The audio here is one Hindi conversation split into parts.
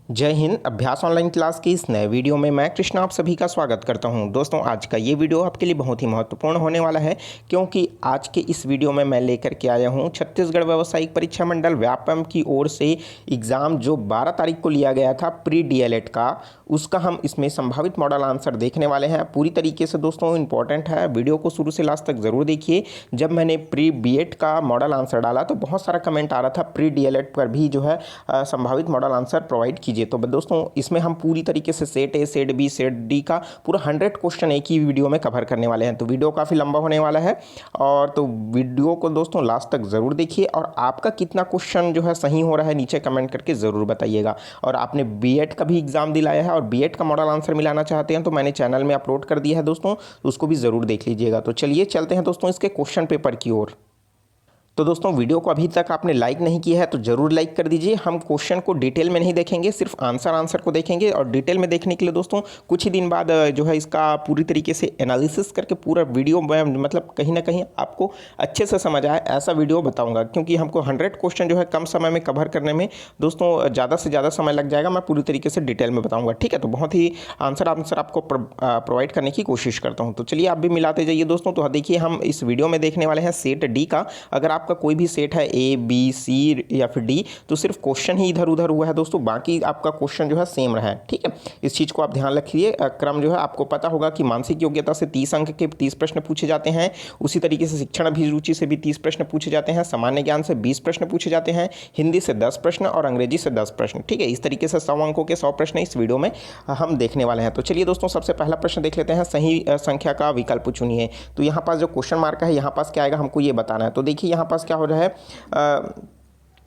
जय हिंद। अभ्यास ऑनलाइन क्लास की इस नए वीडियो में मैं कृष्णा आप सभी का स्वागत करता हूं। दोस्तों, आज का ये वीडियो आपके लिए बहुत ही महत्वपूर्ण होने वाला है, क्योंकि आज के इस वीडियो में मैं लेकर के आया हूं छत्तीसगढ़ व्यावसायिक परीक्षा मंडल व्यापम की ओर से एग्ज़ाम जो 12 तारीख को लिया गया था प्री डीएलएड का, उसका हम इसमें संभावित मॉडल आंसर देखने वाले हैं। पूरी तरीके से दोस्तों इंपॉर्टेंट है, वीडियो को शुरू से लास्ट तक ज़रूर देखिए। जब मैंने प्री बीएड का मॉडल आंसर डाला तो बहुत सारा कमेंट आ रहा था प्री डीएलएड पर भी जो है संभावित मॉडल आंसर प्रोवाइड कीजिए। तो दोस्तों इसमें हम पूरी तरीके से set A, set B, set D का पूरा 100 क्वेश्चन एक ही वीडियो में कवर करने वाले हैं। तो वीडियो काफ़ी लंबा होने वाला है, और तो वीडियो को दोस्तों लास्ट तक ज़रूर देखिए। और आपका कितना क्वेश्चन जो है सही हो रहा है नीचे कमेंट करके ज़रूर बताइएगा। और आपने बीएड का भी एग्ज़ाम दिलाया है और बीएड का मॉडल आंसर मिलाना चाहते हैं तो मैंने चैनल में अपलोड कर दिया है दोस्तों, तो उसको भी ज़रूर देख लीजिएगा। तो चलिए चलते हैं दोस्तों इसके क्वेश्चन पेपर की ओर। तो दोस्तों वीडियो को अभी तक आपने लाइक नहीं किया है तो ज़रूर लाइक कर दीजिए। हम क्वेश्चन को डिटेल में नहीं देखेंगे, सिर्फ आंसर को देखेंगे। और डिटेल में देखने के लिए दोस्तों कुछ ही दिन बाद जो है इसका पूरी तरीके से एनालिसिस करके पूरा वीडियो में मतलब कहीं ना कहीं आपको अच्छे से समझ आए ऐसा वीडियो बताऊंगा, क्योंकि हमको 100 क्वेश्चन जो है कम समय में कवर करने में दोस्तों ज़्यादा से ज़्यादा समय लग जाएगा। मैं पूरी तरीके से डिटेल में बताऊँगा, ठीक है। तो बहुत ही आंसर आपको प्रोवाइड करने की कोशिश करता हूँ। तो चलिए आप भी मिलाते जाइए दोस्तों। तो देखिए हम इस वीडियो में देखने वाले हैं सेट डी का। अगर आपका कोई भी सेट है ए, बी, सी या फिर डी, तो सिर्फ क्वेश्चन ही इधर उधर हुआ है दोस्तों, बाकी आपका क्वेश्चन जो है सेम रहा है, ठीक है। इस चीज़ को आप ध्यान रखिए। क्रम जो है आपको पता होगा कि मानसिक योग्यता से 30 अंक के 30 प्रश्न पूछे जाते हैं। उसी तरीके से शिक्षण अभिरुचि से भी 30 प्रश्न पूछे जाते हैं। सामान्य ज्ञान से 20 प्रश्न पूछे जाते हैं। हिंदी से 10 प्रश्न और अंग्रेजी से 10 प्रश्न, ठीक है। इस तरीके से 100 अंकों के 100 प्रश्न इस वीडियो में हम देखने वाले हैं। तो चलिए दोस्तों सबसे पहला प्रश्न देख लेते हैं। सही संख्या का विकल्प चुनिए। तो यहाँ पास जो क्वेश्चन मार्क है, यहाँ पास क्या आएगा हमको ये बताना है। तो देखिए यहाँ पास क्या हो रहा है,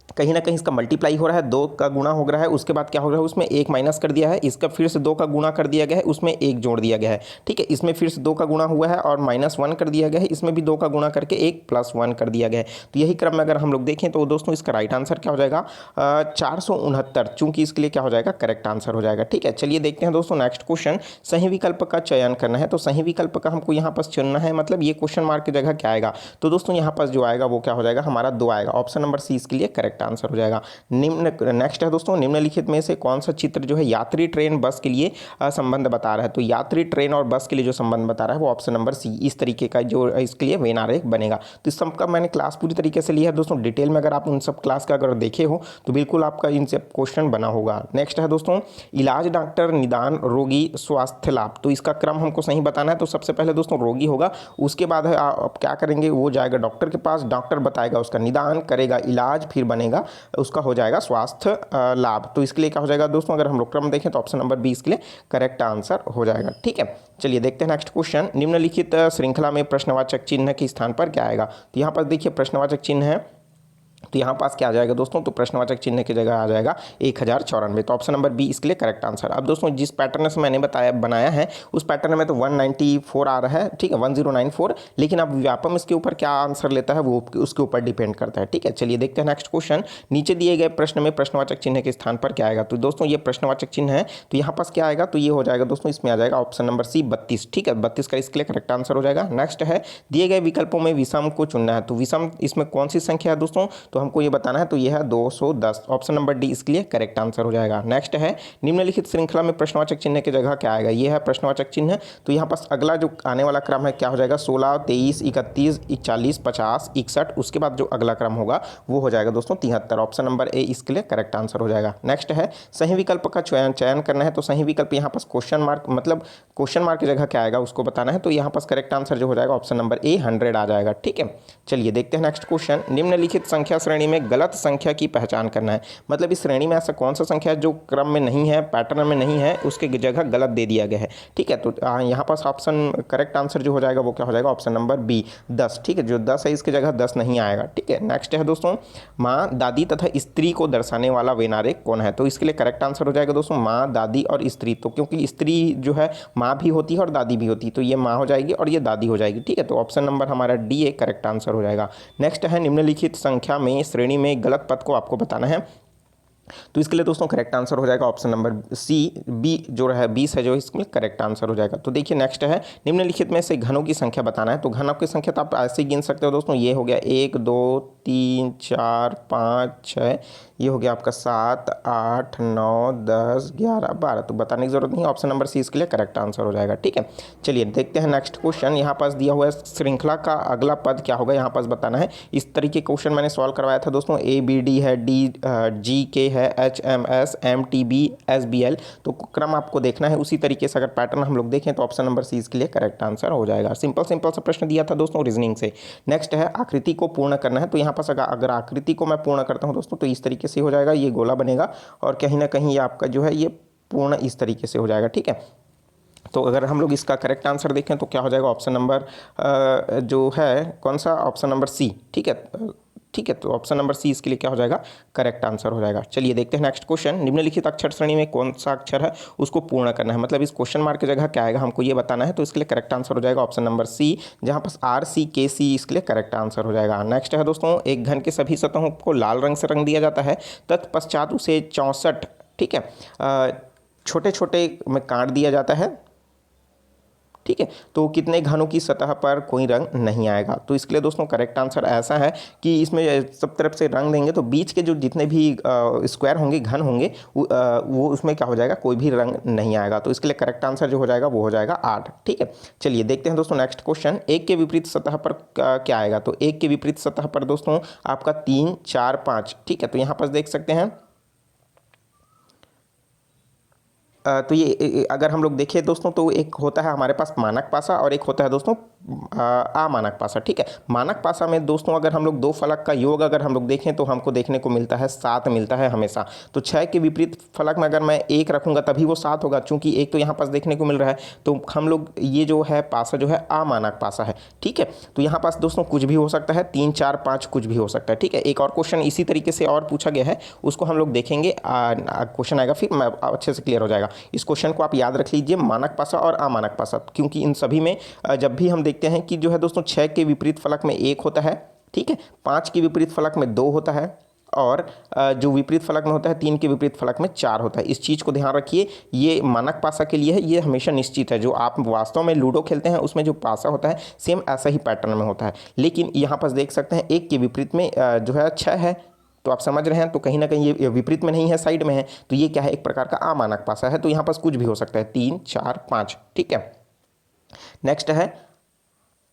कहीं ना कहीं इसका मल्टीप्लाई हो रहा है, 2 का गुणा हो रहा है, उसके बाद क्या हो रहा है उसमें 1 माइनस कर दिया है, इसका फिर से 2 का गुणा कर दिया गया है, उसमें 1 जोड़ दिया गया है, ठीक है। इसमें फिर से 2 का गुणा हुआ है और -1 कर दिया गया है, इसमें भी 2 का गुणा करके 1 + 1 कर दिया गया है। तो यही क्रम में अगर हम लोग देखें तो दोस्तों इसका राइट आंसर क्या हो जाएगा, 469, चूंकि इसके लिए क्या हो जाएगा, करेक्ट आंसर हो जाएगा, ठीक है। चलिए देखते हैं दोस्तों नेक्स्ट क्वेश्चन। सही विकल्प का चयन करना है। तो सही विकल्प का हमको यहाँ पास चुनना है, मतलब ये क्वेश्चन मार्क की जगह क्या आएगा। तो दोस्तों यहाँ पास जो आएगा वो क्या हो जाएगा, हमारा 2 आएगा। ऑप्शन नंबर सी इसके लिए करेक्ट आंसर हो जाएगा। नेक्स्ट है दोस्तों, निम्नलिखित में से कौन सा चित्र जो है यात्री ट्रेन बस के लिए संबंध बता रहा है। तो यात्री ट्रेन और बस के लिए जो संबंध बता रहा है वो ऑप्शन नंबर सी इस तरीके का जो इसके लिए वेन आरेख बनेगा। तो इस सबका मैंने क्लास पूरी तरीके से लिया है दोस्तों, डिटेल में अगर आप उन सब क्लास का अगर देखे हो तो बिल्कुल आपका इनसे क्वेश्चन बना होगा। नेक्स्ट है दोस्तों, इलाज, डॉक्टर, निदान, रोगी, स्वास्थ्य लाभ। तो इसका क्रम हमको सही बताना है। तो सबसे पहले दोस्तों रोगी होगा, उसके बाद आप क्या करेंगे, वो जाएगा डॉक्टर के पास, डॉक्टर बताएगा उसका निदान, करेगा इलाज, फिर बनेगा उसका हो जाएगा स्वास्थ्य लाभ। तो इसके लिए क्या हो जाएगा दोस्तों, अगर हम लोग क्रम देखें तो ऑप्शन नंबर बी इसके लिए करेक्ट आंसर हो जाएगा, ठीक है। चलिए देखते हैं नेक्स्ट क्वेश्चन। निम्नलिखित श्रृंखला में प्रश्नवाचक चिन्ह के स्थान पर क्या आएगा। तो यहाँ पर देखिए प्रश्नवाचक चिन्ह है, तो यहाँ पास क्या आ जाएगा दोस्तों, तो प्रश्नवाचक चिन्ह की जगह आ जाएगा 1094। तो ऑप्शन नंबर बी इसके लिए करेक्ट आंसर। अब दोस्तों जिस पैटर्न से मैंने बनाया है उस पैटर्न में तो 194 आ रहा है, ठीक है, 1094। लेकिन अब व्यापम इसके ऊपर क्या आंसर लेता है वो उसके ऊपर डिपेंड करता है, ठीक है। चलिए देखते हैं नेक्स्ट क्वेश्चन। नीचे दिए गए प्रश्न में प्रश्नवाचक चिन्ह के स्थान पर क्या आएगा। तो दोस्तों ये प्रश्नवाचक चिन्ह है, तो यहाँ पास क्या आएगा, तो ये हो जाएगा दोस्तों, इसमें आ जाएगा ऑप्शन नंबर सी 32, ठीक है। 32 का इसके लिए करेक्ट आंसर हो जाएगा। नेक्स्ट है, दिए गए विकल्पों में विषम को चुनना है। तो विषम इसमें कौन सी संख्या है दोस्तों, तो हमको ये बताना है। तो यह है 210, ऑप्शन नंबर डी इसके लिए करेक्ट आंसर हो जाएगा। नेक्स्ट है, निम्नलिखित श्रृंखला में प्रश्नवाचक चिन्ह की जगह क्या आएगा। यह है प्रश्नवाचक चिन्ह। तो यहाँ पास अगला जो आने वाला क्रम है क्या हो जाएगा, 16, 23, 31, 40, 50, 61। उसके बाद जो अगला क्रम होगा वो हो जाएगा दोस्तों 73, ऑप्शन नंबर ए इसके लिए करेक्ट आंसर हो जाएगा। नेक्स्ट है, सही विकल्प का चयन करना है। तो सही विकल्प यहाँ पास क्वेश्चन मार्क, मतलब क्वेश्चन मार्क की जगह क्या आएगा उसको बताना है। तो यहाँ पास करेक्ट आंसर जो हो जाएगा ऑप्शन नंबर ए 100 आ जाएगा, ठीक है। चलिए देखते हैं नेक्स्ट क्वेश्चन। निम्नलिखित संख्या श्रेणी में गलत संख्या की पहचान करना है। मतलब इस श्रेणी में ऐसा कौन सा संख्या है जो क्रम में नहीं है, पैटर्न में नहीं है, उसके जगह गलत दे दिया गया है, ठीक है। तो यहाँ पास ऑप्शन करेक्ट आंसर जो हो जाएगा वो क्या हो जाएगा, ऑप्शन नंबर बी 10, ठीक है। जो 10 है इसकी जगह 10 नहीं आएगा, ठीक है। नेक्स्ट है दोस्तों, माँ, दादी तथा स्त्री को दर्शाने वाला वेनारेक कौन है। तो इसके लिए करेक्ट आंसर हो जाएगा दोस्तों माँ, दादी और स्त्री। तो क्योंकि स्त्री जो है माँ भी होती है और दादी भी होती है, तो ये माँ हो जाएगी और ये दादी हो जाएगी, ठीक है। तो ऑप्शन नंबर हमारा डी एक करेक्ट आंसर हो जाएगा। नेक्स्ट है, निम्नलिखित संख्या में श्रेणी में गलत पद को आपको बताना है। तो इसके लिए दोस्तों करेक्ट आंसर हो जाएगा ऑप्शन नंबर सी बी जो है 20 है जो इसमें करेक्ट आंसर हो जाएगा। तो देखिए नेक्स्ट है, निम्नलिखित में से घनों की संख्या बताना है। तो घनों की संख्या तो आप ऐसे ही गिन सकते हो दोस्तों, ये हो गया 1 2 3 4 5 6, ये हो गया आपका 7 8 9 10 11 12। तो बताने की जरूरत नहीं, ऑप्शन नंबर सी इसके लिए करेक्ट आंसर हो जाएगा। ठीक है, चलिए देखते हैं नेक्स्ट क्वेश्चन। यहाँ पास दिया हुआ है श्रृंखला का अगला पद क्या होगा, यहाँ पास बताना है। इस तरीके क्वेश्चन मैंने सॉल्व करवाया था दोस्तों। ABD है, GK है, HMS MTB SBL। तो क्रम आपको देखना है उसी तरीके से। अगर पैटर्न हम लोग देखें तो ऑप्शन नंबर सी इसके लिए करेक्ट आंसर हो जाएगा। सिंपल सा प्रश्न दिया था दोस्तों रीजनिंग से। नेक्स्ट है आकृति को पूर्ण करना है। तो यहाँ पास अगर आकृति को मैं पूर्ण करता हूँ दोस्तों तो इस तरीके से हो जाएगा, ये गोला बनेगा और कहीं ना कहीं ये आपका जो है ये पूर्ण इस तरीके से हो जाएगा। ठीक है, तो अगर हम लोग इसका करेक्ट आंसर देखें तो क्या हो जाएगा, ऑप्शन नंबर जो है कौन सा, ऑप्शन नंबर सी। ठीक है, ठीक है, तो ऑप्शन नंबर सी इसके लिए क्या हो जाएगा, करेक्ट आंसर हो जाएगा। चलिए देखते हैं नेक्स्ट क्वेश्चन। निम्नलिखित अक्षर श्रेणी में कौन सा अक्षर है उसको पूर्ण करना है, मतलब इस क्वेश्चन मार्क की जगह क्या आएगा हमको ये बताना है। तो इसके लिए करेक्ट आंसर हो जाएगा ऑप्शन नंबर सी, जहां पर RCKC इसके लिए करेक्ट आंसर हो जाएगा। नेक्स्ट है दोस्तों, एक घन के सभी सतहों को लाल रंग से रंग दिया जाता है, तत्पश्चात उसे 64, ठीक है, छोटे छोटे में काट दिया जाता है। ठीक है, तो कितने घनों की सतह पर कोई रंग नहीं आएगा। तो इसके लिए दोस्तों करेक्ट आंसर ऐसा है कि इसमें सब तरफ से रंग देंगे तो बीच के जो जितने भी स्क्वायर होंगे, घन होंगे, वो उसमें क्या हो जाएगा, कोई भी रंग नहीं आएगा। तो इसके लिए करेक्ट आंसर जो हो जाएगा वो हो जाएगा 8। ठीक है, चलिए देखते हैं दोस्तों नेक्स्ट क्वेश्चन। एक के विपरीत सतह पर क्या आएगा। तो एक के विपरीत सतह पर दोस्तों आपका 3 4 5। ठीक है, तो यहाँ पर देख सकते हैं, तो ये अगर हम लोग देखें दोस्तों तो एक होता है हमारे पास मानक पासा और एक होता है दोस्तों अमानक पासा। ठीक है, मानक पासा में दोस्तों अगर हम लोग दो फलक का योग अगर हम लोग देखें तो हमको देखने को मिलता है 7 मिलता है हमेशा। तो 6 के विपरीत फलक में अगर मैं 1 रखूंगा तभी वो 7 होगा, चूंकि 1 तो यहाँ पास देखने को मिल रहा है। तो हम लोग ये जो है पासा जो है अमानक पासा है। ठीक है, तो यहाँ पास दोस्तों कुछ भी हो सकता है, 3 4 5 कुछ भी हो सकता है। ठीक है, एक और क्वेश्चन इसी तरीके से और पूछा गया है, उसको हम लोग देखेंगे, क्वेश्चन आएगा फिर मैं अच्छे से क्लियर हो जाएगा। इस क्वेश्चन को आप याद रख लीजिए, मानक पासा और अमानक पासा, क्योंकि इन सभी में जब भी हम देखते हैं कि जो है दोस्तों 6 के विपरीत फलक में 1 होता है, ठीक है, 5 के विपरीत फलक में 2 होता है और जो विपरीत फलक में होता है 3 के विपरीत फलक में 4 होता है। इस चीज़ को ध्यान रखिए, ये मानक पासा के लिए है, ये हमेशा निश्चित है। जो आप वास्तव में लूडो खेलते हैं उसमें जो पासा होता है सेम ऐसा ही पैटर्न में होता है, लेकिन यहाँ पर देख सकते हैं 1 के विपरीत में जो है 6 है, तो आप समझ रहे हैं, तो कहीं ना कहीं ये विपरीत में नहीं है, साइड में है, तो ये क्या है, एक प्रकार का अमानक पासा है। तो यहाँ पास कुछ भी हो सकता है, 3 4 5। ठीक है, नेक्स्ट है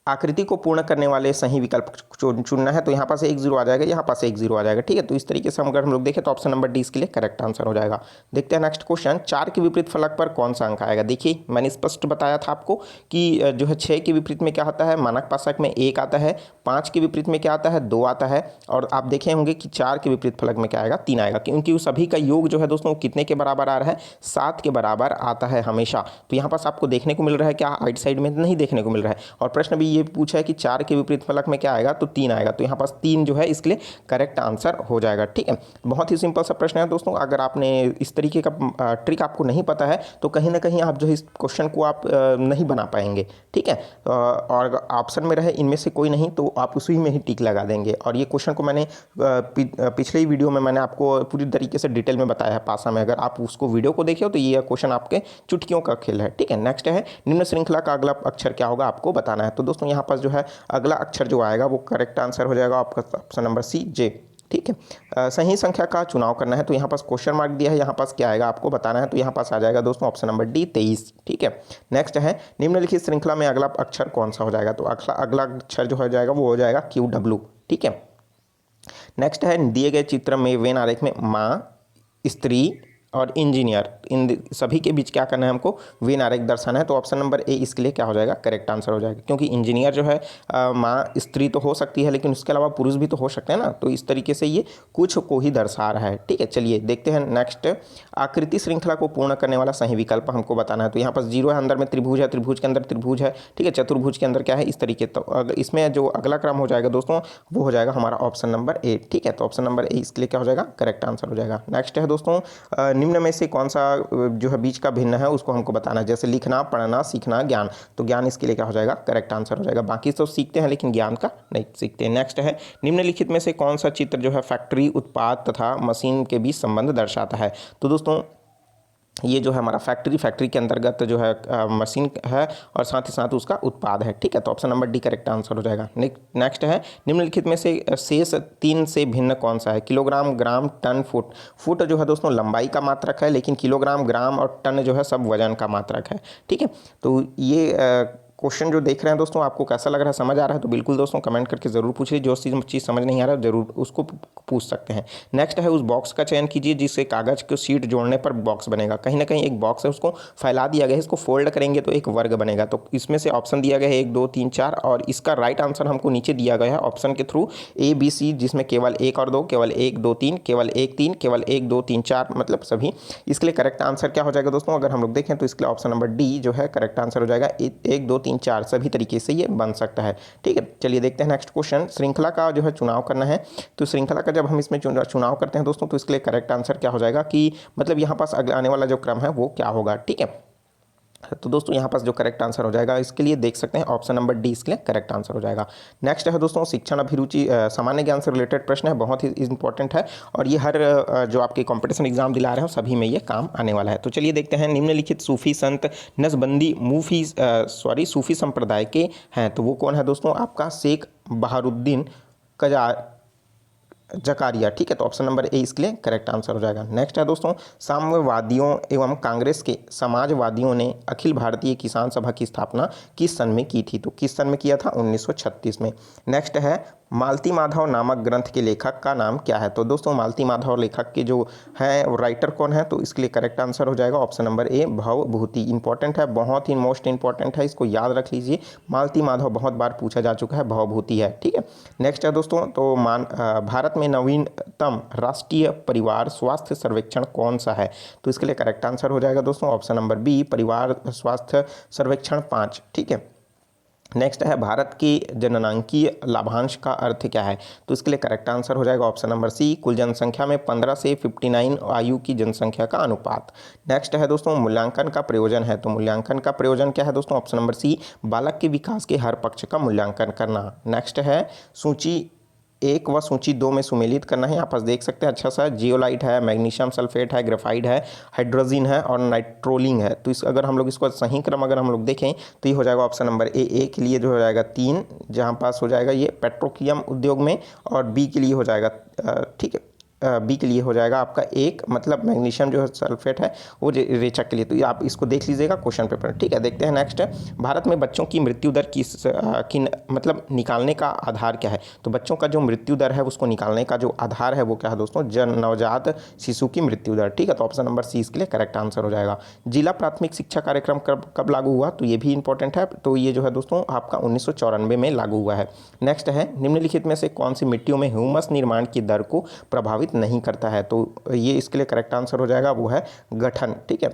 आकृति को पूर्ण करने वाले सही विकल्प चुनना है। तो यहाँ पास 1 0 आ जाएगा, यहाँ पास 1 0 आ जाएगा। ठीक है, तो इस तरीके से अगर हम लोग देखें तो ऑप्शन नंबर डी इसके लिए करेक्ट आंसर हो जाएगा। देखते हैं नेक्स्ट क्वेश्चन, 4 के विपरीत फलक पर कौन सा अंक आएगा। देखिए मैंने स्पष्ट बताया था आपको कि जो है 6 के विपरीत में क्या आता है, मानक पासक में 1 आता है, 5 के विपरीत में क्या आता है, 2 आता है, और आप देखे होंगे कि 4 के विपरीत फलक में क्या आएगा, 3 आएगा, क्योंकि उस सभी का योग जो है दोस्तों कितने के बराबर आ रहा है, 7 के बराबर आता है हमेशा। तो यहाँ पास आपको देखने को मिल रहा है, क्या राइट साइड में नहीं देखने को मिल रहा है। और प्रश्न भी ये पूछा है कि 4 के विपरीत फलक में क्या आएगा, तो 3 आएगा। तो यहाँ पास 3 जो है इसके लिए करेक्ट आंसर हो जाएगा। ठीक है, बहुत ही सिंपल सा प्रश्न है दोस्तों। अगर आपने इस तरीके का ट्रिक आपको नहीं पता है तो कहीं ना कहीं आप जो है इस क्वेश्चन को आप नहीं बना पाएंगे। ठीक है, और ऑप्शन में रहे इनमें से कोई नहीं तो आप उसी में ही टिक लगा देंगे। और ये क्वेश्चन को मैंने पिछले ही वीडियो में मैंने आपको पूरी तरीके से डिटेल में बताया है पासा में, अगर आप उसको वीडियो को देखे हो तो ये क्वेश्चन आपके चुटकियों का खेल है। ठीक है, नेक्स्ट है निम्न श्रृंखला का अगला अक्षर क्या होगा आपको बताना है। तो दोस्तों यहाँ पास जो है अगला अक्षर जो आएगा वो करेक्ट आंसर हो जाएगा आपका ऑप्शन नंबर सी जे। ठीक है, सही संख्या का चुनाव करना है। तो यहाँ पास क्वेश्चन मार्क दिया है, यहाँ पास क्या आएगा आपको बताना है। तो यहाँ पास आ जाएगा दोस्तों ऑप्शन नंबर डी 23। ठीक है, नेक्स्ट है निम्नलिखित श्रृंखला में अगला अक्षर कौन सा हो जाएगा। तो अगला अक्षर जो हो जाएगा वो हो जाएगा QW। ठीक है, नेक्स्ट है दिए गए चित्र में वेन आरेख में माँ, स्त्री और इंजीनियर, इन सभी के बीच क्या करना है हमको, वेन आरेख दर्शाना है। तो ऑप्शन नंबर ए इसके लिए क्या हो जाएगा, करेक्ट आंसर हो जाएगा, क्योंकि इंजीनियर जो है माँ स्त्री तो हो सकती है लेकिन उसके अलावा पुरुष भी तो हो सकते हैं ना। तो इस तरीके से ये कुछ को ही दर्शा रहा है। ठीक है, चलिए देखते हैं नेक्स्ट, आकृति श्रृंखला को पूर्ण करने वाला सही विकल्प हमको बताना है। तो यहाँ पर 0 है, अंदर में त्रिभुज है, त्रिभुज के अंदर त्रिभुज है, ठीक है, चतुर्भुज के अंदर क्या है, इस तरीके। तो इसमें जो अगला क्रम हो जाएगा दोस्तों वो हो जाएगा हमारा ऑप्शन नंबर ए। ठीक है, तो ऑप्शन नंबर ए इसके लिए क्या हो जाएगा, करेक्ट आंसर हो जाएगा। नेक्स्ट है दोस्तों निम्न में से कौन सा जो है बीच का भिन्न है उसको हमको बताना है, जैसे लिखना, पढ़ना, सीखना, ज्ञान। तो ज्ञान इसके लिए क्या हो जाएगा, करेक्ट आंसर हो जाएगा। बाकी सब सीखते हैं लेकिन ज्ञान का नहीं सीखते। नेक्स्ट है निम्नलिखित में से कौन सा चित्र जो है फैक्ट्री, उत्पाद तथा मशीन के बीच संबंध दर्शाता है। तो दोस्तों ये जो है हमारा फैक्ट्री के अंतर्गत जो है मशीन है और साथ ही साथ उसका उत्पाद है। ठीक है, तो option number D correct answer हो जाएगा। नेक्स्ट है निम्नलिखित में से शेष 3 से भिन्न कौन सा है? किलोग्राम, ग्राम, टन, फुट। फुट जो है दोस्तों लंबाई का मात्रक है, लेकिन किलोग्राम, ग्राम और टन जो है सब वजन का मात्रक है। ठीक है, तो ये क्वेश्चन जो देख रहे हैं दोस्तों आपको कैसा लग रहा है, समझ आ रहा है? तो बिल्कुल दोस्तों कमेंट करके ज़रूर पूछिए। जो चीज़ समझ नहीं आ रहा है ज़रूर उसको पूछ सकते हैं। नेक्स्ट है उस बॉक्स का चयन कीजिए जिससे कागज़ को शीट जोड़ने पर बॉक्स बनेगा। कहीं ना कहीं एक बॉक्स है उसको फैला दिया गया है, इसको फोल्ड करेंगे तो एक वर्ग बनेगा। तो इसमें से ऑप्शन दिया गया है 1 2 3 4 और इसका राइट आंसर हमको नीचे दिया गया है ऑप्शन के थ्रू A B C, जिसमें केवल 1 और 2, केवल 1 2 3, केवल 1 3, केवल 1 2 3 4 मतलब सभी। इसके लिए करेक्ट आंसर क्या हो जाएगा दोस्तों? अगर हम लोग देखें तो इसके लिए ऑप्शन नंबर डी जो है करेक्ट आंसर हो जाएगा। 1 2 3 4 सभी तरीके से ये बन सकता है। ठीक है, चलिए देखते हैं नेक्स्ट क्वेश्चन। श्रृंखला का जो है चुनाव करना है, तो श्रृंखला का जब हम इसमें चुनाव करते हैं दोस्तों तो इसके लिए करेक्ट आंसर क्या हो जाएगा कि मतलब यहाँ पास अगले आने वाला जो क्रम है वो क्या होगा। ठीक है, तो दोस्तों यहाँ पास जो करेक्ट आंसर हो जाएगा इसके लिए देख सकते हैं ऑप्शन नंबर डी इसके लिए करेक्ट आंसर हो जाएगा। नेक्स्ट है दोस्तों शिक्षण अभिरुचि, सामान्य ज्ञान से रिलेटेड प्रश्न है, बहुत ही इंपॉर्टेंट है और ये हर जो आपके कंपटीशन एग्जाम दिला रहे हो सभी में ये काम आने वाला है। तो चलिए देखते हैं निम्नलिखित सूफी संत नसबंदी सूफी संप्रदाय के हैं, तो वो कौन है दोस्तों? आपका शेख बहारुद्दीन जकारिया। ठीक है, तो ऑप्शन नंबर ए इसके लिए करेक्ट आंसर हो जाएगा। नेक्स्ट है दोस्तों साम्यवादियों एवं कांग्रेस के समाजवादियों ने अखिल भारतीय किसान सभा की स्थापना किस सन में की थी? तो किस सन में किया था? 1936 में। नेक्स्ट है मालती माधव नामक ग्रंथ के लेखक का नाम क्या है? तो दोस्तों मालती माधव लेखक के जो हैं राइटर कौन है? तो इसके लिए करेक्ट आंसर हो जाएगा option number A Bhavabhuti. Important है, बहुत ही मोस्ट इंपॉर्टेंट है, इसको याद रख लीजिए। मालती माधव बहुत बार पूछा जा चुका है, भवभूति है। ठीक है, नेक्स्ट है दोस्तों तो भारत में नवीनतम राष्ट्रीय परिवार स्वास्थ्य सर्वेक्षण कौन सा है? तो इसके लिए करेक्ट आंसर हो जाएगा दोस्तों ऑप्शन नंबर बी परिवार स्वास्थ्य सर्वेक्षण 5। ठीक है, नेक्स्ट है भारत के जननांकीय लाभांश का अर्थ क्या है? तो इसके लिए करेक्ट आंसर हो जाएगा ऑप्शन नंबर सी कुल जनसंख्या में 15 से 59 आयु की जनसंख्या का अनुपात। नेक्स्ट है दोस्तों मूल्यांकन का प्रयोजन है, तो मूल्यांकन का प्रयोजन क्या है दोस्तों? ऑप्शन नंबर सी बालक के विकास के हर पक्ष का मूल्यांकन करना। नेक्स्ट है सूची 1 व सूची 2 में सुमेलित करना है। यहाँ पर देख सकते हैं अच्छा सा जियोलाइट है, मैग्नीशियम सल्फेट है, ग्रेफाइट है, हाइड्रोजिन है और नाइट्रोलिन है। तो इस अगर हम लोग इसको सही क्रम अगर हम लोग देखें तो ये हो जाएगा ऑप्शन नंबर ए के लिए जो हो जाएगा 3, जहाँ पास हो जाएगा ये पेट्रोकेमिकल उद्योग में, और बी के लिए हो जाएगा ठीक है बी के लिए हो जाएगा आपका 1, मतलब मैग्नीशियम जो है सल्फेट है वो रेचक के लिए। तो आप इसको देख लीजिएगा क्वेश्चन पेपर। ठीक है, देखते हैं नेक्स्ट। भारत में बच्चों की मृत्यु दर की मतलब निकालने का आधार क्या है? तो बच्चों का जो मृत्यु दर है उसको निकालने का जो आधार है वो क्या है दोस्तों? नवजात शिशु की मृत्यु दर। ठीक है, तो ऑप्शन नंबर सी इसके लिए करेक्ट आंसर हो जाएगा। जिला प्राथमिक शिक्षा कार्यक्रम कब लागू हुआ? तो ये भी इंपॉर्टेंट है, तो ये जो है दोस्तों आपका 1994 में लागू हुआ है। नेक्स्ट है निम्नलिखित में से कौन सी मिट्टियों में ह्यूमस निर्माण की दर को प्रभावित नहीं करता है? तो ये इसके लिए करेक्ट आंसर हो जाएगा वो है गठन। ठीक है,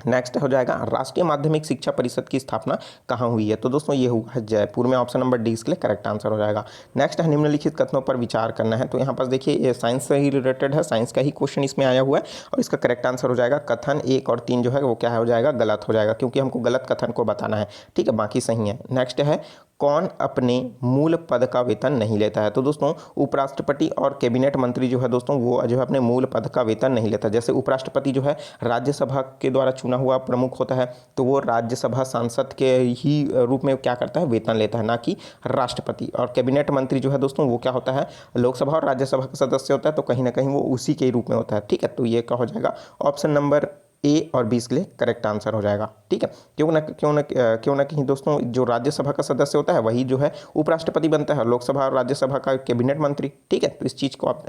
नेक्स्ट हो जाएगा राष्ट्रीय माध्यमिक शिक्षा परिषद की स्थापना कहाँ हुई है? तो दोस्तों ये हुआ है जयपुर में। ऑप्शन नंबर डी इसके लिए करेक्ट आंसर हो जाएगा। नेक्स्ट है निम्नलिखित कथनों पर विचार करना है, तो यहाँ पर देखिए ये साइंस से ही रिलेटेड है, साइंस का ही क्वेश्चन इसमें आया हुआ है और इसका करेक्ट आंसर हो जाएगा कथन 1 और 3 जो है वो क्या हो जाएगा? गलत हो जाएगा, क्योंकि हमको गलत कथन को बताना है। ठीक है, बाकी सही है। नेक्स्ट है कौन अपने मूल पद का वेतन नहीं लेता है? तो दोस्तों उपराष्ट्रपति और कैबिनेट मंत्री जो है दोस्तों वो जो है अपने मूल पद का वेतन नहीं लेता। जैसे उपराष्ट्रपति जो है राज्यसभा के द्वारा चुना हुआ प्रमुख होता है, तो वो राज्यसभा सांसद के ही रूप में क्या करता है? वेतन लेता है, ना कि राष्ट्रपति। और कैबिनेट मंत्री जो है दोस्तों वो क्या होता है? लोकसभा और राज्यसभा का सदस्य होता है, तो कहीं ना कहीं वो उसी के रूप में होता है। ठीक है, तो ये क्या हो जाएगा? ऑप्शन नंबर ए और बी के लिए करेक्ट आंसर हो जाएगा। ठीक है, क्यों ना कहीं दोस्तों जो राज्यसभा का सदस्य होता है वही जो है उपराष्ट्रपति बनता है, लोकसभा और राज्यसभा का कैबिनेट मंत्री। ठीक है, तो इस चीज़ को आप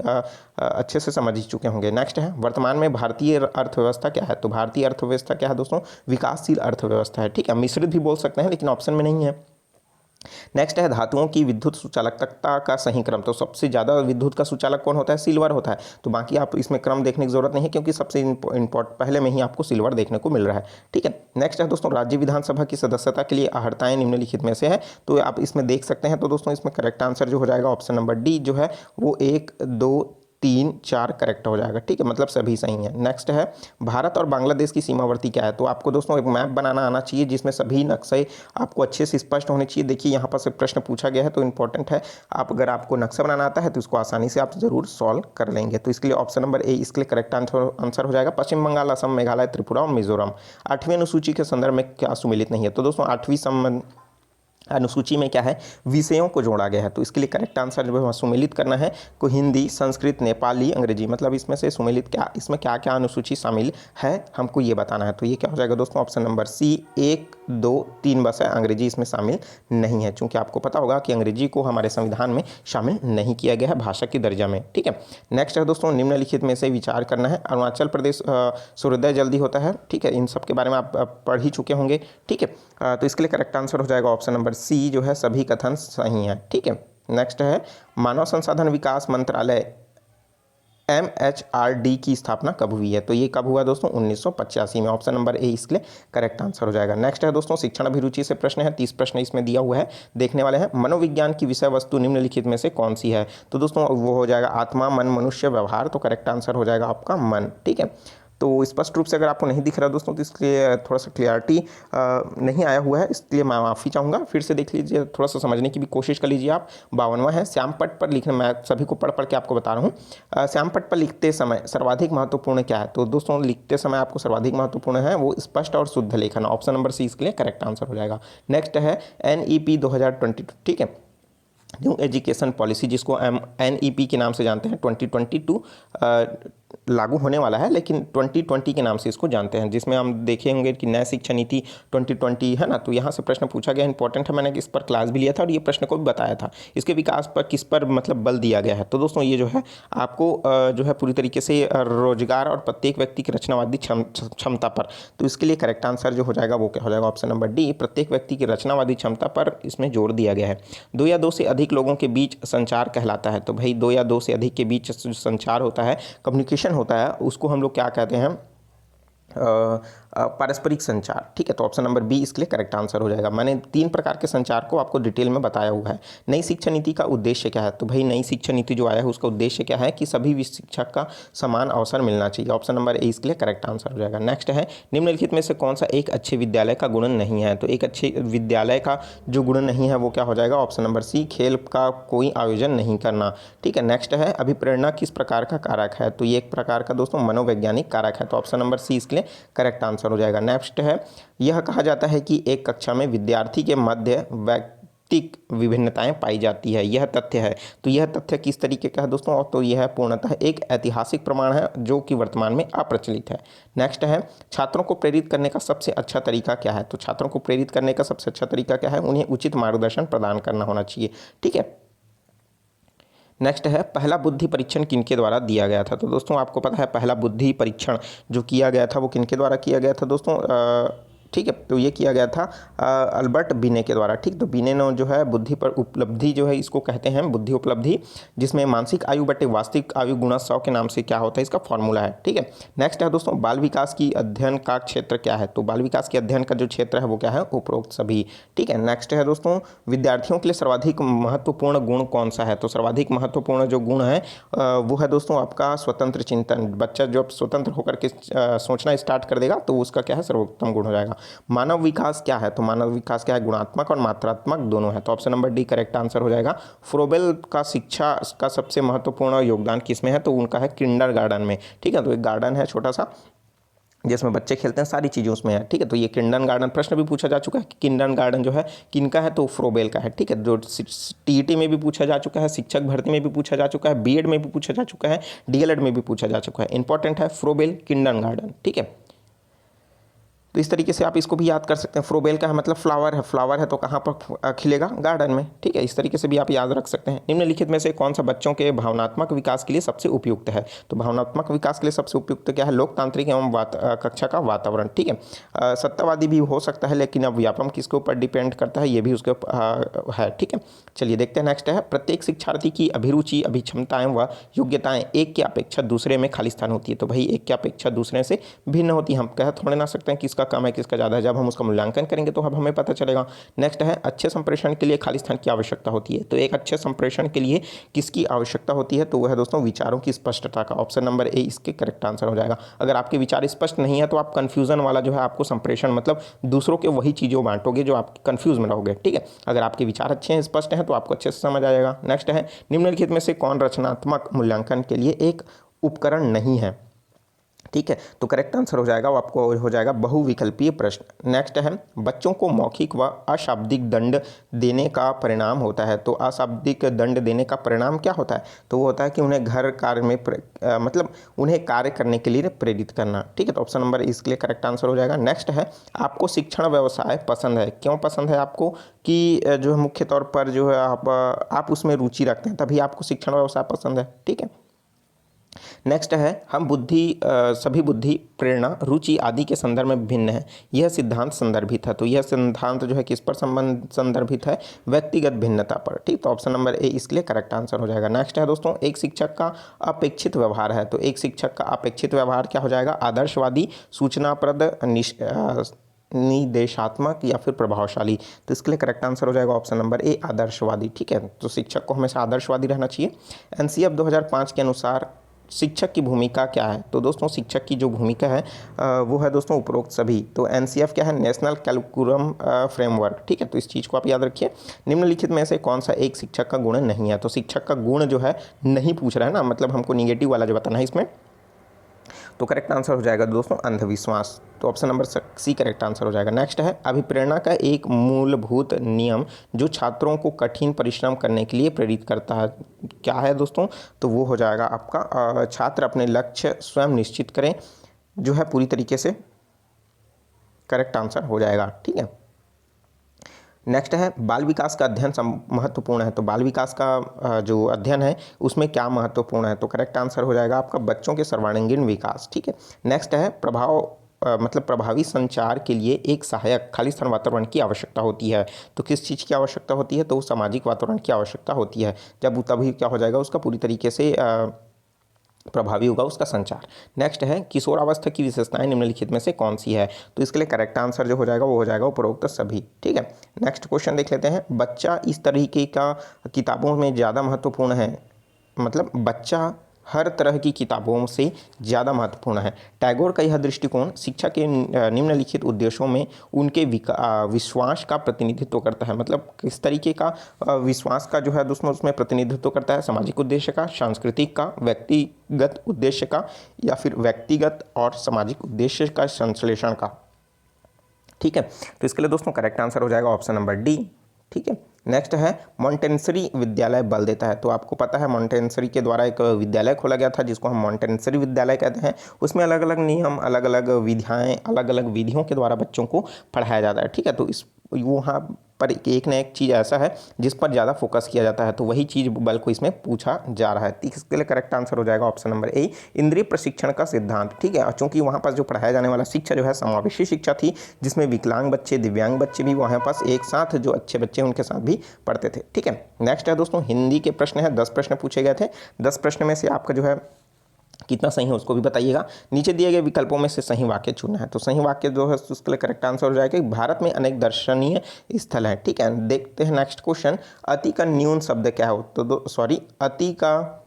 अच्छे से समझ ही चुके होंगे। नेक्स्ट है वर्तमान में भारतीय अर्थव्यवस्था क्या है? तो भारतीय अर्थव्यवस्था क्या है दोस्तों? विकासशील अर्थव्यवस्था है। ठीक है, मिश्रित भी बोल सकते हैं लेकिन ऑप्शन में नहीं है। नेक्स्ट है धातुओं की विद्युत सुचालकता का सही क्रम, तो सबसे ज़्यादा विद्युत का सुचालक कौन होता है? सिल्वर होता है। तो बाकी आप इसमें क्रम देखने की जरूरत नहीं है, क्योंकि सबसे पहले में ही आपको सिल्वर देखने को मिल रहा है। ठीक है, नेक्स्ट है दोस्तों राज्य विधानसभा की सदस्यता के लिए अर्हताएं निम्नलिखित में से है, तो आप इसमें देख सकते हैं। तो दोस्तों इसमें करेक्ट आंसर जो हो जाएगा ऑप्शन नंबर डी जो है वो 1 2 3, 4 करेक्ट हो जाएगा। ठीक है, मतलब सभी सही हैं। नेक्स्ट है भारत और बांग्लादेश की सीमावर्ती क्या है। तो आपको दोस्तों एक मैप बनाना आना चाहिए जिसमें सभी नक्शे आपको अच्छे से स्पष्ट होने चाहिए। देखिए यहाँ पर से प्रश्न पूछा गया है तो इंपॉर्टेंट है, आप अगर आपको नक्शा बनाना आता है तो इसको आसानी से आप जरूर सॉल्व कर लेंगे। तो इसके लिए ऑप्शन नंबर ए इसके लिए करेक्ट आंसर हो जाएगा। पश्चिम बंगाल, असम, मेघालय, त्रिपुरा और मिजोरम 8वीं अनुसूची के संदर्भ में क्या सुमेलित नहीं है। तो दोस्तों 8वीं अनुसूची में क्या है, विषयों को जोड़ा गया है। तो इसके लिए करेक्ट आंसर जो है सुमेलित करना है को हिंदी, संस्कृत, नेपाली, अंग्रेजी, मतलब इसमें से सुमेलित क्या, इसमें क्या क्या अनुसूची शामिल है हमको ये बताना है। तो ये क्या हो जाएगा दोस्तों, ऑप्शन नंबर सी 1, 2, 3 बस है, अंग्रेजी इसमें शामिल नहीं है, क्योंकि आपको पता होगा कि अंग्रेजी को हमारे संविधान में शामिल नहीं किया गया है भाषा की दर्जा में। ठीक है, नेक्स्ट है दोस्तों, निम्नलिखित में से विचार करना है। अरुणाचल प्रदेश सूर्योदय जल्दी होता है। ठीक है, इन सब के बारे में आप पढ़ ही चुके होंगे। ठीक है, तो इसके लिए करेक्ट आंसर हो जाएगा ऑप्शन नंबर सी जो है सभी कथन सही हैं। ठीक है, नेक्स्ट है मानव संसाधन विकास मंत्रालय MHRD की स्थापना कब हुई है। तो ये कब हुआ दोस्तों, 1985 में। ऑप्शन नंबर ए इसके लिए करेक्ट आंसर हो जाएगा। नेक्स्ट है दोस्तों, शिक्षण अभिरुचि से प्रश्न है, 30 प्रश्न इसमें दिया हुआ है, देखने वाले हैं। मनोविज्ञान की विषय वस्तु निम्नलिखित में से कौन सी है। तो दोस्तों वो हो जाएगा आत्मा, मन, मनुष्य, व्यवहार। तो करेक्ट आंसर हो जाएगा आपका मन। ठीक है, तो स्पष्ट रूप से अगर आपको नहीं दिख रहा दोस्तों तो इसलिए थोड़ा सा क्लियरिटी नहीं आया हुआ है, इसलिए मैं माफ़ी चाहूँगा। फिर से देख लीजिए, थोड़ा सा समझने की भी कोशिश कर लीजिए आप। 52वां है श्यामपट्ट पर लिखना, मैं सभी को पढ़ के आपको बता रहा हूँ। श्यामपट्ट पर लिखते समय सर्वाधिक महत्वपूर्ण क्या है। तो दोस्तों लिखते समय आपको सर्वाधिक महत्वपूर्ण है वो स्पष्ट और शुद्ध लेखन। ऑप्शन नंबर सी इसके लिए करेक्ट आंसर हो जाएगा। नेक्स्ट है NEP 2022। ठीक है, न्यू एजुकेशन पॉलिसी, जिसको NEP के नाम से जानते हैं, 2022 लागू होने वाला है, लेकिन 2020 के नाम से इसको जानते हैं, जिसमें हम देखे होंगे कि नया शिक्षा नीति 2020 है ना। तो यहाँ से प्रश्न पूछा गया, इंपॉर्टेंट है, मैंने इस पर क्लास भी लिया था और ये प्रश्न को भी बताया था। इसके विकास पर किस पर मतलब बल दिया गया है। तो दोस्तों ये जो है आपको जो है पूरी तरीके से रोजगार और प्रत्येक व्यक्ति की रचनावादी क्षमता पर। तो इसके लिए करेक्ट आंसर जो हो जाएगा वो क्या हो जाएगा, ऑप्शन नंबर डी, प्रत्येक व्यक्ति की रचनावादी क्षमता पर इसमें जोर दिया गया है। 2 या 2 से अधिक लोगों के बीच संचार कहलाता है। तो भाई 2 या 2 से अधिक के बीच संचार होता है, कम्युनिकेशन होता है, उसको हम लोग क्या कहते हैं, पारस्परिक संचार। ठीक है, तो ऑप्शन नंबर बी इसके लिए करेक्ट आंसर हो जाएगा। मैंने 3 प्रकार के संचार को आपको डिटेल में बताया हुआ है। नई शिक्षा नीति का उद्देश्य क्या है। तो भाई नई शिक्षा नीति जो आया है उसका उद्देश्य क्या है कि सभी शिक्षक का समान अवसर मिलना चाहिए। ऑप्शन नंबर ए इसके लिए करेक्ट आंसर हो जाएगा। नेक्स्ट है निम्नलिखित में से कौन सा एक अच्छे विद्यालय का गुण नहीं है। तो एक अच्छे विद्यालय का जो गुण नहीं है वो क्या हो जाएगा, ऑप्शन नंबर सी, खेल का कोई आयोजन नहीं करना। ठीक है, नेक्स्ट है अभिप्रेरणा किस प्रकार का कारक है। तो ये एक प्रकार का दोस्तों मनोवैज्ञानिक कारक है। तो ऑप्शन नंबर सी इसके लिए करेक्ट आंसर हो जाएगा। नेक्स्ट है यह कहा जाता है कि एक कक्षा में विद्यार्थी के मध्य वैयक्तिक विभिन्नताएं पाई जाती है, यह तथ्य है। तो यह तथ्य किस तरीके का है दोस्तों, तो यह पूर्णतः एक ऐतिहासिक प्रमाण है जो कि वर्तमान में अप्रचलित है। नेक्स्ट है छात्रों को प्रेरित करने का सबसे अच्छा तरीका क्या है। तो छात्रों को प्रेरित करने का सबसे अच्छा तरीका क्या है, उन्हें उचित मार्गदर्शन प्रदान करना होना चाहिए। ठीक है, नेक्स्ट है पहला बुद्धि परीक्षण किनके द्वारा दिया गया था। तो दोस्तों आपको पता है पहला बुद्धि परीक्षण जो किया गया था वो किनके द्वारा किया गया था दोस्तों, ठीक है, तो ये किया गया था अल्बर्ट बीने के द्वारा। ठीक, तो बीने ने जो है बुद्धि पर उपलब्धि जो है इसको कहते हैं बुद्धि उपलब्धि, जिसमें मानसिक आयु बटे वास्तविक आयु गुणा 100 के नाम से क्या होता है इसका फॉर्मूला है। ठीक है, नेक्स्ट है दोस्तों बाल विकास की अध्ययन का क्षेत्र क्या है। तो बाल विकास के अध्ययन का जो क्षेत्र है वो क्या है, उपरोक्त सभी। ठीक है, नेक्स्ट है दोस्तों विद्यार्थियों के लिए सर्वाधिक महत्वपूर्ण गुण कौन सा है। तो सर्वाधिक महत्वपूर्ण जो गुण है वो है दोस्तों आपका स्वतंत्र चिंतन। बच्चा जब स्वतंत्र होकर के सोचना स्टार्ट कर देगा तो उसका क्या है सर्वोत्तम गुण हो जाएगा। मानव विकास क्या है। तो मानव विकास क्या है, गुणात्मक और मात्रात्मक दोनों है। तो option number D correct answer हो जाएगा। फ्रोबेल का शिक्षा का सबसे महत्वपूर्ण योगदान किसमें है। तो उनका है किंडरगार्टन में। ठीक है, तो एक गार्डन है छोटा सा जिसमें बच्चे खेलते हैं, सारी चीज़ें उसमें है। ठीक है, तो ये किंडरगार्टन प्रश्न भी पूछा जा चुका है कि किंडरगार्टन जो है किनका है, तो फ्रोबेल का है। ठीक है, जो TET में भी पूछा जा चुका है, शिक्षक भर्ती में भी पूछा जा चुका है, BEd में भी पूछा जा चुका है, DLED में भी पूछा जा चुका है। इंपॉर्टेंट है फ्रोबेल किंडरगार्टन। ठीक है, तो इस तरीके से आप इसको भी याद कर सकते हैं। फ्रोबेल का है मतलब फ्लावर है तो कहाँ पर खिलेगा, गार्डन में। ठीक है, इस तरीके से भी आप याद रख सकते हैं। निम्नलिखित में से कौन सा बच्चों के भावनात्मक विकास के लिए सबसे उपयुक्त है। तो भावनात्मक विकास के लिए सबसे उपयुक्त क्या है, लोकतांत्रिक एवं कक्षा का वातावरण। ठीक है, सत्तावादी भी हो सकता है, लेकिन अब व्यापम किसके ऊपर डिपेंड करता है, ये भी उसके है। ठीक है, चलिए देखते हैं। नेक्स्ट है प्रत्येक शिक्षार्थी की अभिरुचि, अभिक्षमताएं व योग्यताएं एक की अपेक्षा दूसरे में खाली स्थान होती है। तो भाई एक की अपेक्षा दूसरे से भिन्न होती है। हम कह थोड़े ना सकते हैं कि इसका कम है, किसका ज़्यादा है, जब हम उसका मूल्यांकन करेंगे तो अब हमें पता चलेगा। नेक्स्ट है अच्छे संप्रेषण के लिए खाली स्थान की आवश्यकता होती है। तो एक अच्छे संप्रेषण के लिए किसकी आवश्यकता होती है, तो वह है दोस्तों विचारों की स्पष्टता का। ऑप्शन नंबर ए इसके करेक्ट आंसर हो जाएगा। अगर आपके विचार स्पष्ट नहीं है तो आप कन्फ्यूजन वाला जो है आपको संप्रेषण मतलब दूसरों के वही चीज़ों बांटोगे जो आप कन्फ्यूज में रहोगे। ठीक है, अगर आपके विचार अच्छे हैं, स्पष्ट हैं, तो आपको अच्छे से समझ आ जाएगा। नेक्स्ट है निम्नलिखित में से कौन रचनात्मक मूल्यांकन के लिए एक उपकरण नहीं है। ठीक है, तो करेक्ट आंसर हो जाएगा वो आपको हो जाएगा बहुविकल्पीय प्रश्न। नेक्स्ट है बच्चों को मौखिक व अशाब्दिक दंड देने का परिणाम होता है। तो अशाब्दिक दंड देने का परिणाम क्या होता है, तो वो होता है कि उन्हें घर कार्य में मतलब उन्हें कार्य करने के लिए प्रेरित करना। ठीक है, तो ऑप्शन नंबर इसके लिए करेक्ट आंसर हो जाएगा। नेक्स्ट है आपको शिक्षण व्यवसाय पसंद है। क्यों पसंद है आपको, कि जो है मुख्य तौर पर जो है आप उसमें रुचि रखते हैं, तभी आपको शिक्षण व्यवसाय पसंद है। ठीक है, नेक्स्ट है हम सभी बुद्धि प्रेरणा रुचि आदि के संदर्भ में भिन्न है। यह सिद्धांत संदर्भित है। तो यह सिद्धांत जो है किस पर संदर्भित है, व्यक्तिगत भिन्नता पर। ठीक, तो ऑप्शन नंबर ए इसके लिए करेक्ट आंसर हो जाएगा। नेक्स्ट है दोस्तों एक शिक्षक का अपेक्षित व्यवहार है। तो एक शिक्षक का अपेक्षित व्यवहार क्या हो जाएगा, आदर्शवादी, सूचनाप्रद, निदेशात्मक या फिर प्रभावशाली। तो इसके लिए करेक्ट आंसर हो जाएगा ऑप्शन नंबर ए आदर्शवादी। ठीक है, तो शिक्षक को हमेशा आदर्शवादी रहना चाहिए। एनसीएफ 2005 के अनुसार शिक्षक की भूमिका क्या है, तो दोस्तों शिक्षक की जो भूमिका है वो है दोस्तों उपरोक्त सभी। तो एनसीएफ क्या है, नेशनल कैरिकुलम फ्रेमवर्क। ठीक है, तो इस चीज़ को आप याद रखिए। निम्नलिखित में से कौन सा एक शिक्षक का गुण नहीं है, तो शिक्षक का गुण जो है नहीं पूछ रहा है ना, मतलब हमको निगेटिव वाला जो बताना है इसमें। तो करेक्ट आंसर हो जाएगा दोस्तों अंधविश्वास। तो option number C correct answer हो जाएगा। नेक्स्ट है अभिप्रेरणा का एक मूलभूत नियम जो छात्रों को कठिन परिश्रम करने के लिए प्रेरित करता है, क्या है दोस्तों, तो वो हो जाएगा आपका छात्र अपने लक्ष्य स्वयं निश्चित करें, जो है पूरी तरीके से करेक्ट आंसर हो जाएगा। ठीक है, नेक्स्ट है बाल विकास का अध्ययन महत्वपूर्ण है। तो बाल विकास का जो अध्ययन है उसमें क्या महत्वपूर्ण है, तो करेक्ट आंसर हो जाएगा आपका बच्चों के सर्वांगीण विकास। ठीक है, नेक्स्ट है मतलब प्रभावी संचार के लिए एक सहायक खाली स्थान वातावरण की आवश्यकता होती है। तो किस चीज़ की आवश्यकता होती है, तो सामाजिक वातावरण की आवश्यकता होती है। जब तभी क्या हो जाएगा उसका पूरी तरीके से प्रभावी होगा उसका संचार। नेक्स्ट है किशोरावस्था की विशेषताएं निम्नलिखित में से कौन सी है, तो इसके लिए करेक्ट आंसर जो हो जाएगा वो हो जाएगा उपरोक्त सभी। ठीक है, नेक्स्ट क्वेश्चन देख लेते हैं। बच्चा इस तरीके का किताबों में ज़्यादा महत्वपूर्ण है, मतलब बच्चा हर तरह की किताबों से ज़्यादा महत्वपूर्ण है। टैगोर का यह दृष्टिकोण शिक्षा के निम्नलिखित उद्देश्यों में उनके विश्वास का प्रतिनिधित्व करता है। मतलब किस तरीके का विश्वास का जो है दोस्तों उसमें प्रतिनिधित्व करता है, सामाजिक उद्देश्य का, सांस्कृतिक का, व्यक्तिगत उद्देश्य का, या फिर व्यक्तिगत और सामाजिक उद्देश्य का संश्लेषण का। ठीक है, तो इसके लिए दोस्तों करेक्ट आंसर हो जाएगा ऑप्शन नंबर डी। ठीक है, नेक्स्ट है मॉन्टेसरी विद्यालय बल देता है। तो आपको पता है मॉन्टेसरी के द्वारा एक विद्यालय खोला गया था जिसको हम मॉन्टेसरी विद्यालय कहते हैं। उसमें अलग अलग नियम, अलग अलग विधियाएँ, अलग अलग विधियों के द्वारा बच्चों को पढ़ाया जाता है। ठीक है, तो इस वहाँ पर एक न एक चीज़ ऐसा है जिस पर ज़्यादा फोकस किया जाता है, तो वही चीज़ बल को इसमें पूछा जा रहा है। इसके लिए करेक्ट आंसर हो जाएगा ऑप्शन नंबर ए इंद्रिय प्रशिक्षण का सिद्धांत। ठीक है, चूँकि वहाँ पर जो पढ़ाया जाने वाला शिक्षा जो है समावेशी शिक्षा थी, जिसमें विकलांग बच्चे, दिव्यांग बच्चे भी वहाँ पास एक साथ, जो अच्छे बच्चे उनके साथ भी पढ़ते थे। ठीक है, नेक्स्ट है दोस्तों हिंदी के प्रश्न है। 10 प्रश्न पूछे गए थे। 10 प्रश्न में से आपका जो है कितना सही है उसको भी बताइएगा। नीचे दिए गए विकल्पों में से सही वाक्य चुनना है। तो सही वाक्य जो है उसके लिए करेक्ट आंसर हो जाएगा कि भारत में अनेक दर्शनीय स्थल हैं। ठीक है, देखते हैं नेक्स्ट क्वेश्चन। अति का न्यून शब्द क्या हो, तो अति का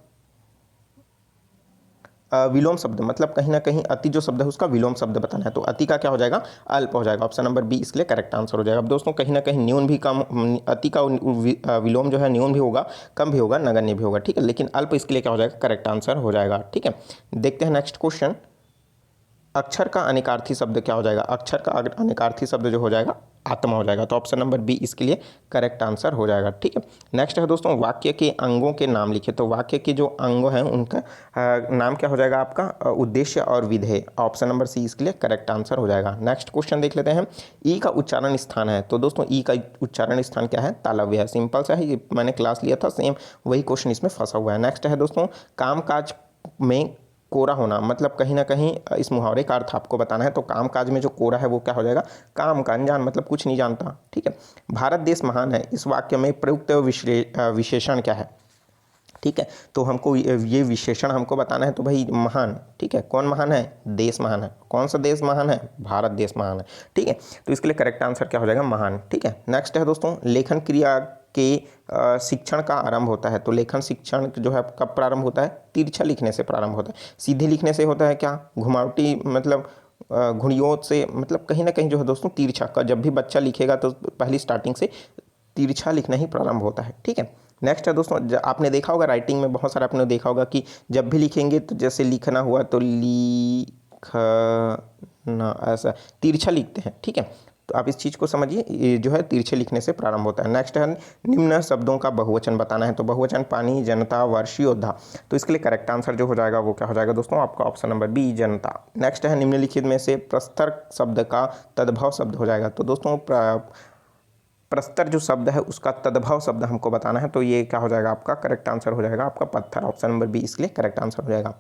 विलोम शब्द, मतलब कहीं ना कहीं अति जो शब्द है उसका विलोम शब्द बताना है। तो अति का क्या हो जाएगा, अल्प हो जाएगा। ऑप्शन नंबर बी इसके लिए करेक्ट आंसर हो जाएगा। अब दोस्तों कहीं ना कहीं न्यून भी कम, अति का विलोम जो है न्यून भी होगा, कम भी होगा, नगण्य भी होगा। ठीक है, लेकिन अल्प इसके लिए क्या हो जाएगा, करेक्ट आंसर हो जाएगा। ठीक है, देखते हैं नेक्स्ट क्वेश्चन। अक्षर का अनेकार्थी शब्द क्या हो जाएगा, अक्षर का अनेकार्थी शब्द जो हो जाएगा आत्मा हो जाएगा। तो ऑप्शन नंबर बी इसके लिए करेक्ट आंसर हो जाएगा। ठीक है, नेक्स्ट है दोस्तों वाक्य के अंगों के नाम लिखे। तो वाक्य के जो अंग हैं उनका नाम क्या हो जाएगा आपका, उद्देश्य और विधेय। ऑप्शन नंबर सी इसके लिए करेक्ट आंसर हो जाएगा। नेक्स्ट क्वेश्चन देख लेते हैं। ई का उच्चारण स्थान है। तो दोस्तों ई का उच्चारण स्थान क्या है, तालव्य है। सिंपल सा है, ये मैंने क्लास लिया था, सेम वही क्वेश्चन इसमें फंसा हुआ है। नेक्स्ट है दोस्तों कामकाज में कोरा होना, मतलब कहीं ना कहीं इस मुहावरे का अर्थ आपको बताना है। तो काम काज में जो कोरा है वो क्या हो जाएगा, काम का अनजान, मतलब कुछ नहीं जानता। ठीक है, भारत देश महान है, इस वाक्य में प्रयुक्त विशेषण क्या है। ठीक है। तो हमको ये विशेषण हमको बताना है, तो भाई महान, ठीक है। कौन महान है? देश महान है। कौन सा देश महान है? भारत देश महान है, ठीक है। तो इसके लिए करेक्ट आंसर क्या हो जाएगा? महान, ठीक है। नेक्स्ट है दोस्तों, लेखन क्रिया के शिक्षण का आरंभ होता है। तो लेखन शिक्षण जो है कब प्रारंभ होता है? तिरछा लिखने से प्रारंभ होता है। सीधे लिखने से होता है क्या? घुमावटी मतलब घुड़ियों से, मतलब कहीं ना कहीं जो है दोस्तों तिरछा का, जब भी बच्चा लिखेगा तो पहली स्टार्टिंग से तिरछा लिखना ही प्रारंभ होता है, ठीक है। नेक्स्ट है दोस्तों, आपने देखा होगा राइटिंग में बहुत सारा आपने देखा होगा कि जब भी लिखेंगे तो जैसे लिखना हुआ तो लिखना ऐसा तिरछा लिखते हैं, ठीक है। तो आप इस चीज़ को समझिए, ये जो है तिरछे लिखने से प्रारंभ होता है। नेक्स्ट है निम्न शब्दों का बहुवचन बताना है। तो बहुवचन पानी, जनता, वर्ष, योद्धा। तो इसके लिए करेक्ट आंसर जो हो जाएगा वो क्या हो जाएगा दोस्तों? आपका ऑप्शन नंबर बी, जनता। नेक्स्ट है निम्नलिखित में से प्रस्तर शब्द का तद्भव शब्द हो जाएगा। तो दोस्तों प्रस्तर जो शब्द है उसका तद्भव शब्द हमको बताना है। तो ये क्या हो जाएगा? आपका करेक्ट आंसर हो जाएगा आपका पत्थर, ऑप्शन नंबर बी इसके लिए करेक्ट आंसर हो जाएगा,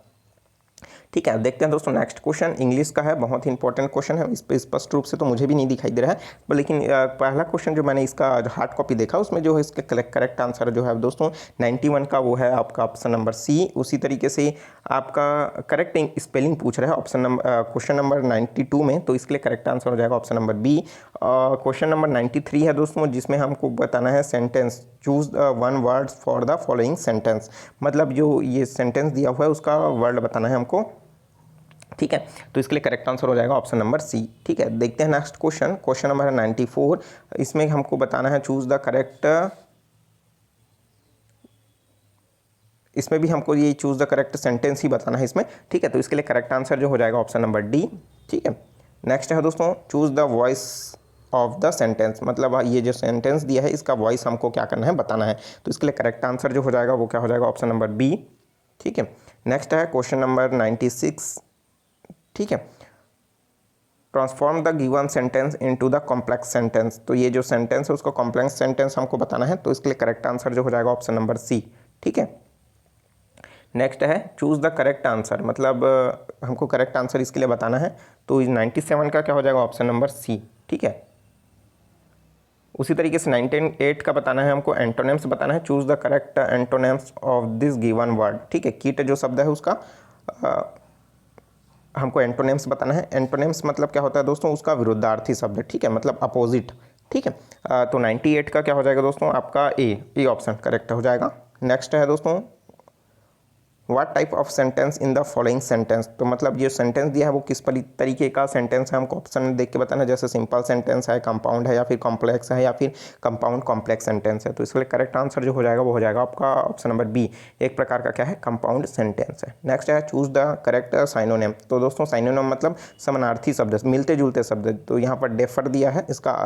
ठीक है। देखते हैं दोस्तों नेक्स्ट क्वेश्चन इंग्लिश का है, बहुत ही इंपॉर्टेंट क्वेश्चन है। इस पर स्पष्ट रूप से तो मुझे भी नहीं दिखाई दे रहा है, पर लेकिन पहला क्वेश्चन जो मैंने इसका हार्ड कॉपी देखा उसमें जो है इसका करेक्ट आंसर जो है दोस्तों 91 का वो है आपका ऑप्शन नंबर सी। उसी तरीके से आपका करेक्ट स्पेलिंग पूछ रहा है ऑप्शन नंबर क्वेश्चन नंबर 92 में, तो इसके लिए करेक्ट आंसर हो जाएगा option number B. Question number 93 है दोस्तों, जिसमें हमको बताना है sentence, choose one word for the following sentence. मतलब जो ये सेंटेंस दिया हुआ है उसका वर्ड बताना है हमको, ठीक है। तो इसके लिए करेक्ट आंसर हो जाएगा ऑप्शन नंबर सी, ठीक है। देखते हैं नेक्स्ट क्वेश्चन, क्वेश्चन नंबर है 94। इसमें हमको बताना है चूज द करेक्ट, इसमें भी हमको ये चूज द करेक्ट सेंटेंस ही बताना है इसमें, ठीक है। तो इसके लिए करेक्ट आंसर जो हो जाएगा ऑप्शन नंबर डी, ठीक है। नेक्स्ट है दोस्तों choose the voice of the sentence. मतलब ये जो सेंटेंस दिया है इसका वॉइस हमको क्या करना है? बताना है। तो इसके लिए करेक्ट आंसर जो हो जाएगा वो क्या हो जाएगा? ऑप्शन नंबर बी, ठीक है। नेक्स्ट है क्वेश्चन नंबर 96, ठीक है। Transform the given sentence into the complex sentence. तो ये जो सेंटेंस है उसको कॉम्प्लेक्स सेंटेंस हमको बताना है। तो इसके लिए करेक्ट आंसर जो हो जाएगा ऑप्शन नंबर सी, ठीक है। नेक्स्ट है चूज द करेक्ट आंसर, मतलब हमको करेक्ट आंसर इसके लिए बताना है। तो 97 का क्या हो जाएगा? ऑप्शन नंबर सी, ठीक है। उसी तरीके से 98 का बताना है हमको, एंटोनिम्स बताना है। Choose the correct antonyms of this given word, ठीक है। कीट जो शब्द है उसका हमको एंटोनिम्स बताना है। एंटोनिम्स मतलब क्या होता है दोस्तों? उसका विरुद्धार्थी शब्द, ठीक है, मतलब अपोजिट, ठीक है। तो 98 का क्या हो जाएगा दोस्तों? आपका ए ऑप्शन करेक्ट हो जाएगा। नेक्स्ट है दोस्तों what type of sentence in the following sentence. तो मतलब ये सेंटेंस दिया है वो किस तरीके का सेंटेंस है हमको ऑप्शन देख के बताना है। जैसे सिंपल सेंटेंस है, कंपाउंड है, या फिर कॉम्प्लेक्स है, या फिर कंपाउंड कॉम्प्लेक्स सेंटेंस है। तो इसके लिए करेक्ट आंसर जो हो जाएगा वो हो जाएगा आपका ऑप्शन नंबर बी, एक प्रकार का क्या है? कंपाउंड सेंटेंस है। नेक्स्ट है चूज द करेक्ट साइनोनिम। तो दोस्तों साइनोनिम मतलब समानार्थी शब्द, मिलते जुलते शब्द। तो यहाँ पर डेफर दिया है, इसका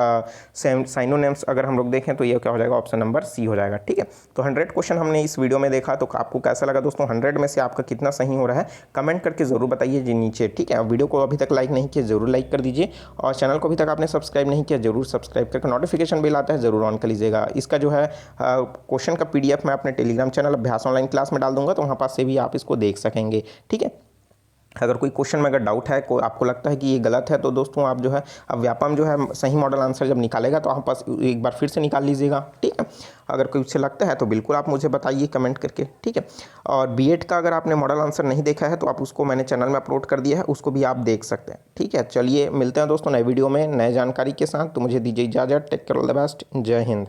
साइनोनिम्स अगर हम लोग देखें तो ये क्या हो जाएगा? ऑप्शन नंबर सी हो जाएगा, ठीक है। तो 100 क्वेश्चन हमने इस वीडियो में देखा, तो आपको कैसा लगा दोस्तों? 100 में से आपका कितना सही हो रहा है कमेंट करके जरूर बताइए जी नीचे, ठीक है। वीडियो को अभी तक लाइक नहीं किया जरूर लाइक कर दीजिए, और चैनल को अभी तक आपने सब्सक्राइब नहीं किया जरूर सब्सक्राइब करके नोटिफिकेशन बिल आता है जरूर ऑन कर लीजिएगा। इसका जो है क्वेश्चन का PDF मैं अपने टेलीग्राम चैनल अभ्यास ऑनलाइन क्लास में डाल दूंगा, तो वहाँ पास से भी आप इसको देख सकेंगे, ठीक है। अगर कोई क्वेश्चन में अगर डाउट है, कोई आपको लगता है कि ये गलत है, तो दोस्तों आप जो है अब व्यापम जो है सही मॉडल आंसर जब निकालेगा तो आप पास एक बार फिर से निकाल लीजिएगा, ठीक है। अगर कोई उससे लगता है तो बिल्कुल आप मुझे बताइए कमेंट करके, ठीक है। और B.Ed का अगर आपने मॉडल आंसर नहीं देखा है तो आप उसको मैंने चैनल में अपलोड कर दिया है, उसको भी आप देख सकते हैं, ठीक है। चलिए मिलते हैं दोस्तों नए वीडियो में नए जानकारी के साथ। तो मुझे दीजिए इजाज़त, take care, all the best, जय हिंद।